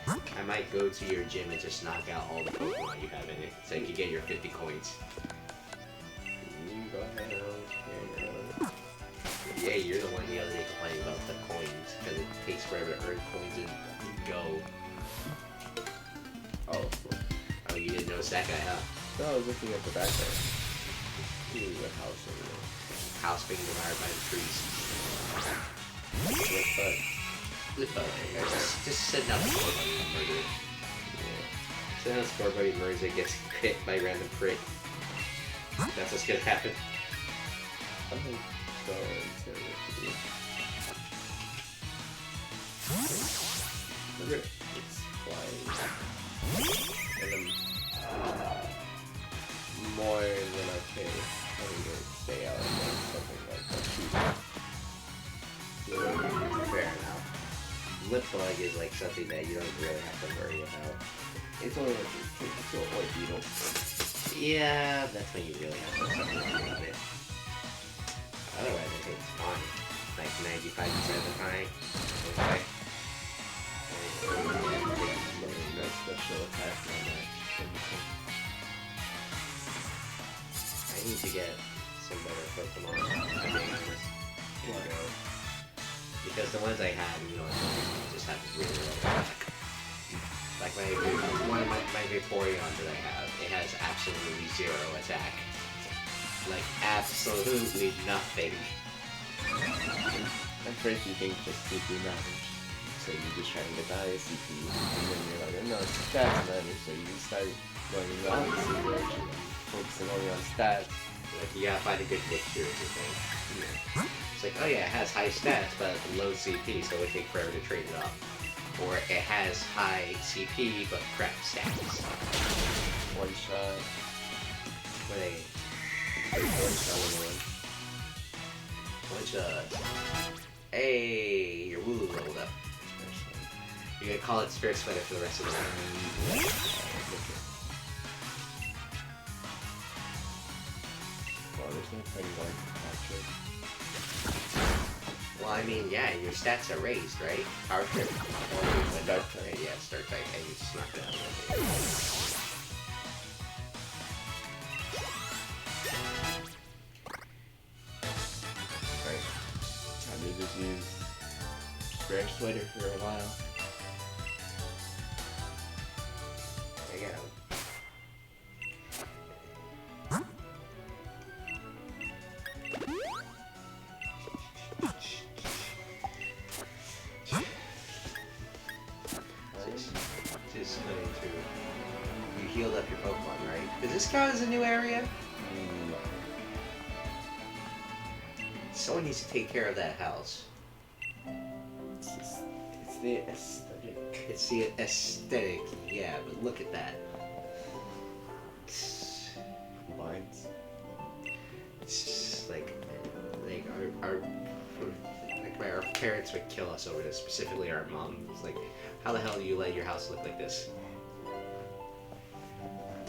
I might go to your gym and just knock out all the Pokemon you have in it, so you can get your 50 coins. Go ahead, okay, Yeah, you're the one the other day complaining about the coins, because it takes forever to earn coins and go. Oh, you didn't notice that guy, huh? No, I was looking at the background. He was a house over there. House being devoured by the trees. What's that? Just sitting out the score buddy and murder it. Yeah. Sitting out the score buddy murders it, gets hit by a random crit. That's what's gonna happen. I'm gonna go into it. Look, it's flying. And I'm more than okay having to stay out against something like that. Fair enough. Lip bug is like something that you don't really have to worry about. It's only like it's a white beetle. Yeah, that's when you really have to start worrying about it. Otherwise, I think it's fine. Like 95% of the time. Okay. No special attacks on that. I need to get some better Pokemon. I think because the ones I had, you know, just have really low attack. Like my Vaporeon that I have, it has absolutely 0 attack. Like absolutely nothing. At first you think just CP matters, so you just try to get the highest CP, and then you're like, no, stats matter, so you start going in the opposite direction, focusing only on stats. Like you gotta find a good mixture of everything. Yeah. It's like, oh yeah, it has high stats but low CP, so it would take forever to trade it up. Or it has high CP but crap stats. One shot. Wait. One shot on one. One shot. Hey, your Wooloo leveled up. You're gonna call it Spirit Sweater for the rest of the round. Well, there's no fighting going to capture. Well, I mean, yeah, your stats are raised, right? Power trip. Or Start type. Yeah, start type. And you snuck that one. Alright. Time to just use Spirit Sweater for a while. I got him. Just going to... You healed up your Pokemon, right? Does this count as a new area? Someone needs to take care of that house. It's the aesthetic. It's the aesthetic, yeah, but look at that. Lines. It's just like our parents would kill us over this, specifically our mom. It's like, how the hell do you let your house look like this?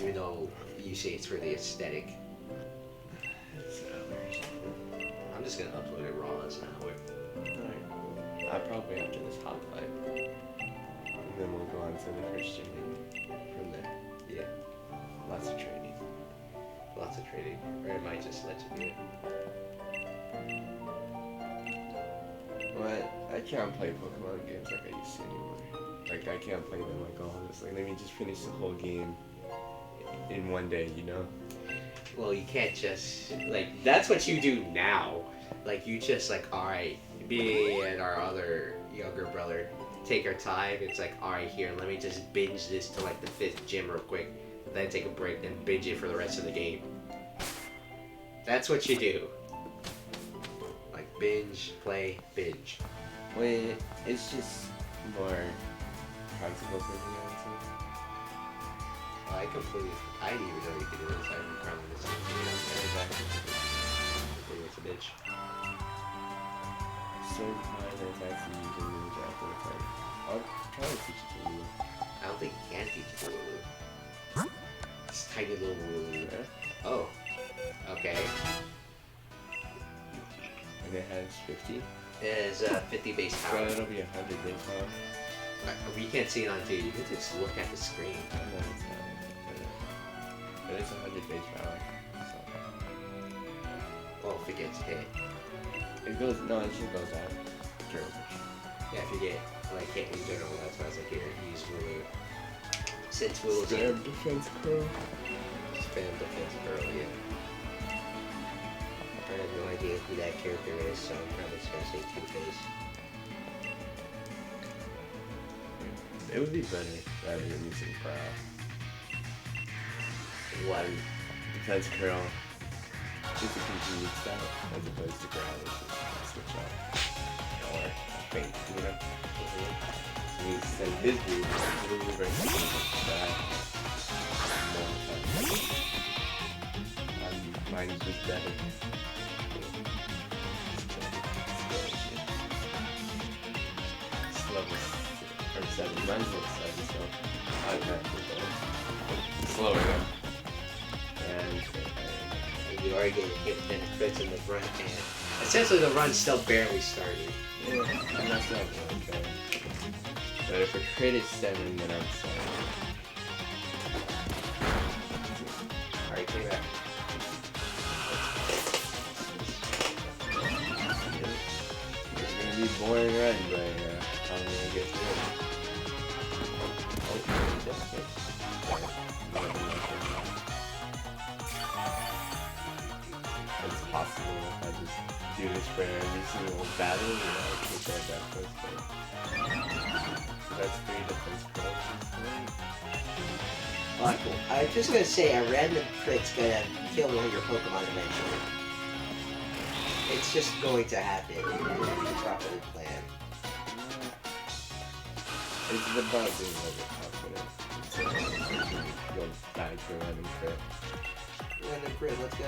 Even though you say it's for the aesthetic. I'm just gonna upload it raw as now. Alright. I'll probably after this hot fight. And then we'll go on to the first gym from there. Yeah, Lots of training. lots of trading. Or it might just let you do it. But I can't play Pokemon games like I used to anymore. Like I can't play them like all this. Like let me just finish the whole game in one day, you know? Well, you can't just, like, that's what you do now. Like, you just, like, alright, me and our other younger brother take our time. It's like, alright, here, let me just binge this to, like, the 5th gym real quick. Then take a break, then binge it for the rest of the game. That's what you do. Like, binge, play, binge. Wait, it's just more practical for me, I would say. I didn't even know you could do this. I haven't probably this. It's a bitch. Certain time it's actually using the after the time. I'll try to teach it to you. I don't think you can teach it to Wooloo. It's tiny little Wooloo. Yeah? Oh. Okay. And it has 50. It is 50 base So power. it'll be 100 base power. We can't see it on TV. You can just look at the screen. I know it's not. But it's 100 base power. So. Well, if it gets hit. It goes, no, it just goes out. Sure. Yeah, if you get like hit in general, that's why I was like, here, use Wooloo. Since Wooloo's Spam defense curl. spam defense curl, yeah. I have no idea who that character is, so I'm probably just gonna say Two-Face. It would be better rather than using prow. One. Defense curl. Just a convenient style as opposed to growl, which is switch out. Or faint, you know? So We send his blue versus that. Mine is just better. It's level 7. Mine's level 7, so automatically better. Slower though. And You are getting hit with 10 crits in the front, and essentially the run still barely started. yeah, and that's not really bad. But if a crit is 7, then I'm sorry. Alright, came back. It's gonna be a boring run, but I'm gonna get through it. Oh, that's it. It's possible if I just do this for every single battle, you know, I can go that first thing. So that's 3 defense corruptions. Alright, cool. I'm just gonna say a random crit's gonna kill one of your Pokemon eventually. It's just going to happen if you properly plan. It's about being overconfident. So go back to a random crit. Random crit, let's go.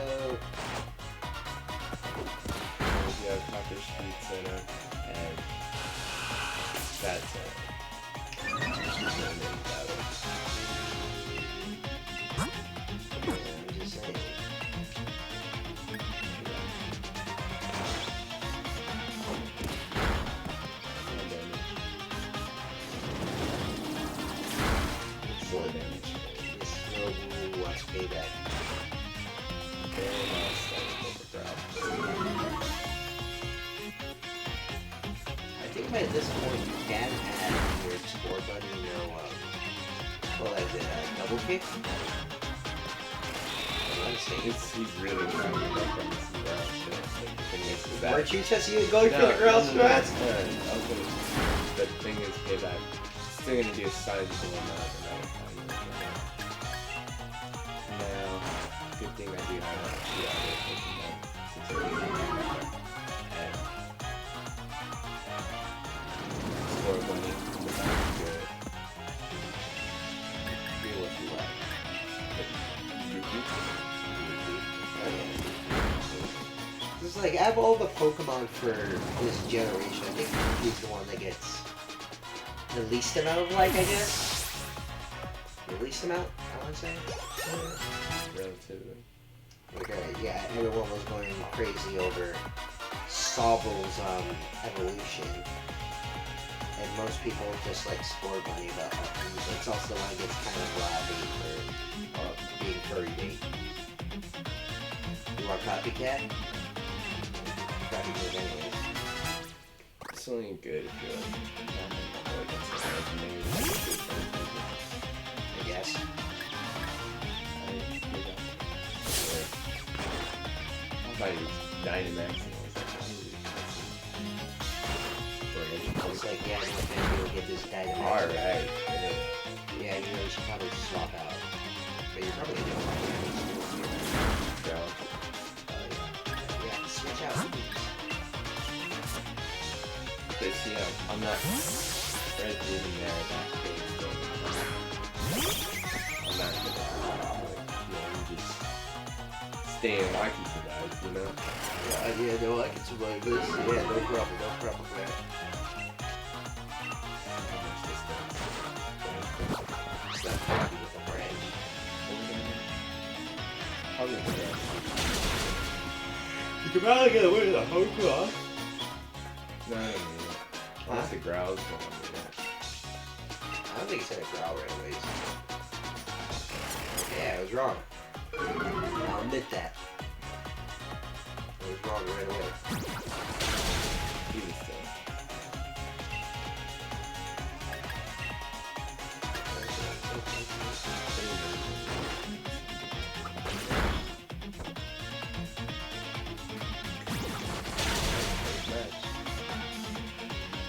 You have Copper Street Center, and that's it. I'm just saying. Four damage. This Snow wants payback. Very nice. I think by this point you can add your Spore Bunny, what is it, double kick? He's really trying to make them see that shit. Weren't you just going for the girl strats? The thing is, payback. It's still gonna be a sizable amount of time. Now, good thing I do have the other Pokemon. And Spore Bunny, which is good. Do what you like. It's like, out of all the Pokemon for this generation, I think he's the one that gets the least amount of like, I guess? The least amount, I would say? Relatively. Okay, yeah, everyone was going crazy over Sobble's evolution. And most people just like Spore Bunny, but it's also the one that gets kind of lobby for being furry bait. You want Copycat? Copy move anyways. It's only good if you're I guess. I thought he was Dynamax. It's like, yeah, I don't think you'll get this guy to Alright. Yeah, you know, you should probably swap out. But you're probably gonna So, yeah, switch out. but see, I'm not right in there that big, so I'm not gonna, I'm just staying I can survive, you know? Yeah, no, I can survive this. Yeah, no problem, man. It's not happy with the branch. Probably the best. You could probably get away with a whole cross. No, I don't mean it. Unless the growls don't want me I don't think it said a growl right away. Yeah, I was wrong. I'll admit that. I was wrong right away. He was still.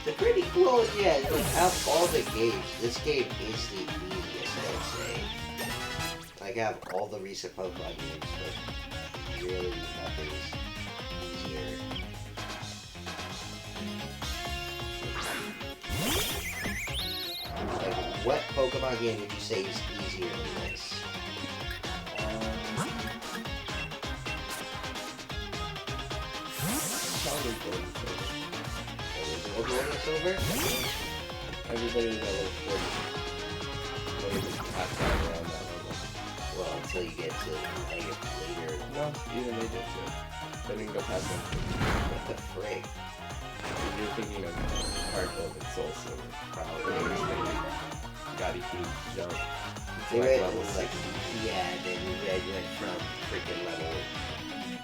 They're pretty cool, yeah, like out of all the games, this game is the easiest, I would say. Like, out of all the recent Pokemon games, but really nothing's easier. what Pokemon game would you say is easier than this? Probably Gold and Silver. Original Gold and Silver? Everybody's at level 40. When you just pass that around that level. Well, until you get to like later. No, even they did too. They didn't go past them. What the frick? You're thinking of Heart Gold and Soul Silver. Probably. They got a huge jump. To like level 60. Yeah, then Red went from freaking level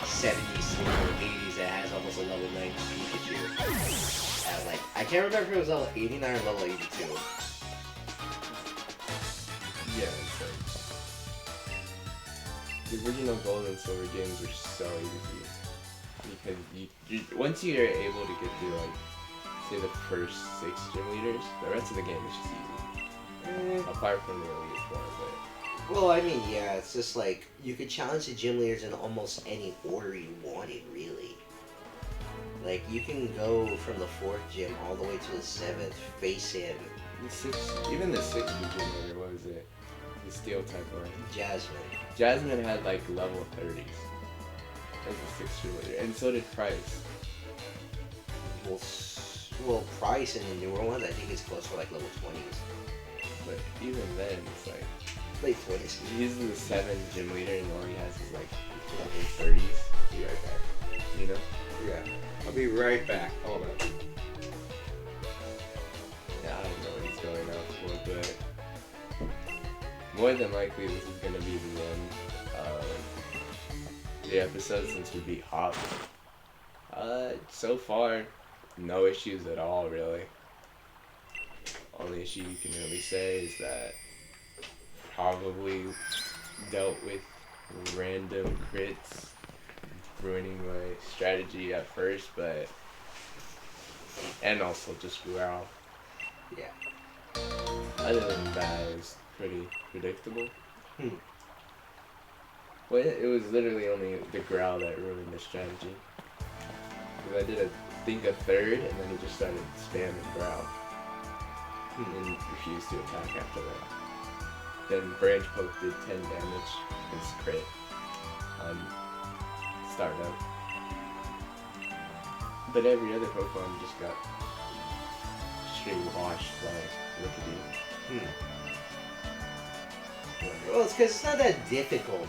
70s to level 80s that has almost a level 90 Pikachu. Like, I can't remember if it was level 89 or level 82. Yeah, it's like... The original Gold and Silver games are so easy. Because you once you're able to get through, like, say the first 6 gym leaders, the rest of the game is just easy. Apart from the Elite Four, but... Well, I mean, yeah, it's just like, you could challenge the gym leaders in almost any order you wanted, really. Like, you can go from the 4th gym all the way to the 7th, face him. Even the 6th gym leader, what was it? The Steel type one. Jasmine. Jasmine had like level 30s as a 6th gym leader, and so did Price. Well, Price in the newer ones, I think it's close to like level 20s. But even then, it's like... Late 20s. He's the 7th gym leader, and all he has is like level 30s. Be right back. You know? Yeah. I'll be right back. Hold on. Yeah, I don't know what he's going out for, but more than likely this is gonna be the end of the episode since we beat Hop. So far, no issues at all, really. Only issue you can really say is that probably dealt with random crits ruining my strategy at first, but and also just growl. Yeah. Other than that, it was pretty predictable. Well, it was literally only the growl that ruined the strategy. Because I did a third, and then he just started spamming growl. And refused to attack after that. Then Branch Poke did 10 damage and crit on startup. But every other Pokemon just got straight washed by Lickety. Well, it's because it's not that difficult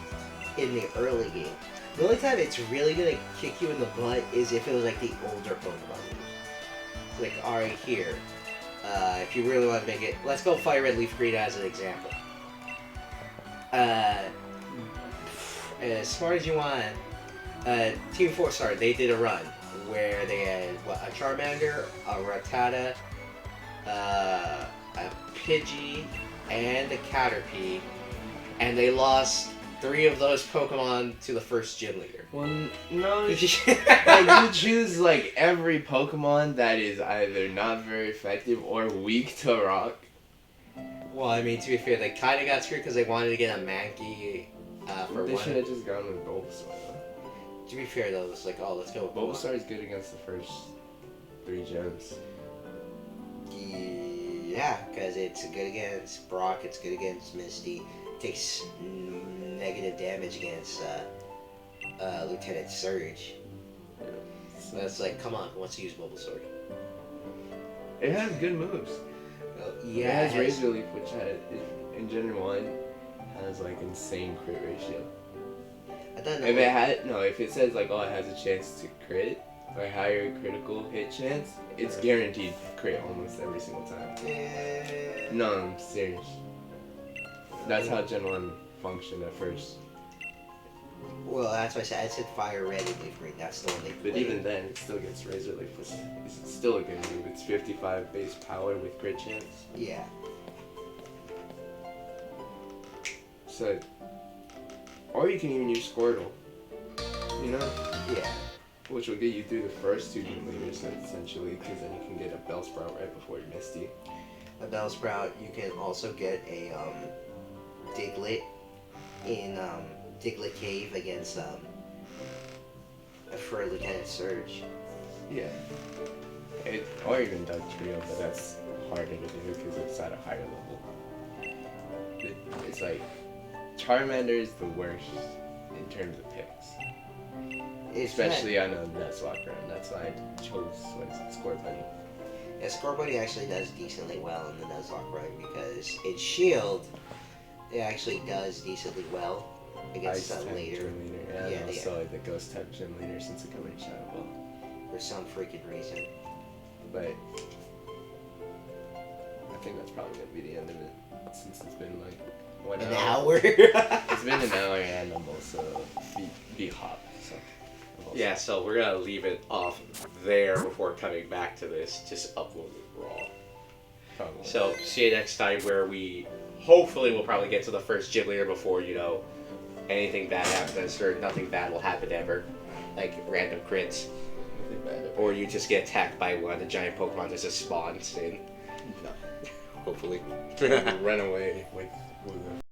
in the early game. The only time it's really gonna kick you in the butt is if it was like the older Pokemon moves. It's like, alright, here. If you really want to make it, let's go Fire Red Leaf Green as an example. As smart as you want, Team 4 Star, they did a run where they had a Charmander, a Rattata, a Pidgey, and a Caterpie, and they lost 3 of those Pokemon to the first gym leader. Well, no, like you choose like every Pokemon that is either not very effective or weak to rock. Well, I mean, to be fair, they kind of got screwed because they wanted to get a Mankey for They one. should have just gone with Bulbasaur though. To be fair, though, it's like, oh, let's go with Bulbasaur is good against the first 3 gyms. Yeah, because it's good against Brock, it's good against Misty, takes negative damage against Lieutenant Surge. So it's like, come on, who wants to use Bulbasaur? It has good moves. Yeah, it has Razor Leaf, which in Gen 1 has like insane crit ratio. I don't know. If it says like, oh, it has a chance to crit, or higher critical hit chance, it's guaranteed crit almost every single time. No, I'm serious. That's how Gen 1 functioned at first. Well, that's why I said Fire Red and Leaf Green. That's the one they played. But even then, it still gets Razor Leaf. It's still a good move. It's 55 base power with crit chance. Yeah. So, or you can even use Squirtle. You know? Yeah. Which will get you through the first 2 gym leaders, essentially, because then you can get a Bellsprout right before Misty. A Bellsprout. You can also get a Diglett in Diglett Cave against for Lieutenant Surge. Yeah. Or even Dugtrio, but that's harder to do because it's at a higher level. It's like Charmander is the worst in terms of picks, especially on a Nuzlocke run. That's why I chose Scorbunny. Yeah, Scorbunny actually does decently well in the Nuzlocke run because its shield, it actually does decently well against that Type later. Gym Leader. Yeah, Yeah, and also like the Ghost type Gym Leader since it covered Shadow Ball. For some freaking reason. But I think that's probably gonna be the end of it since it's been like An hour? It's been an hour and I'm also be hot. So Yeah, so we're gonna leave it off there before coming back to this. Just upload it raw. probably. So see you next time, where we hopefully will probably get to the first gym leader before anything bad happens, or nothing bad will happen ever, like random crits, Nothing bad. or you just get attacked by one of the giant Pokemon that just spawns in. No. Hopefully. Run away with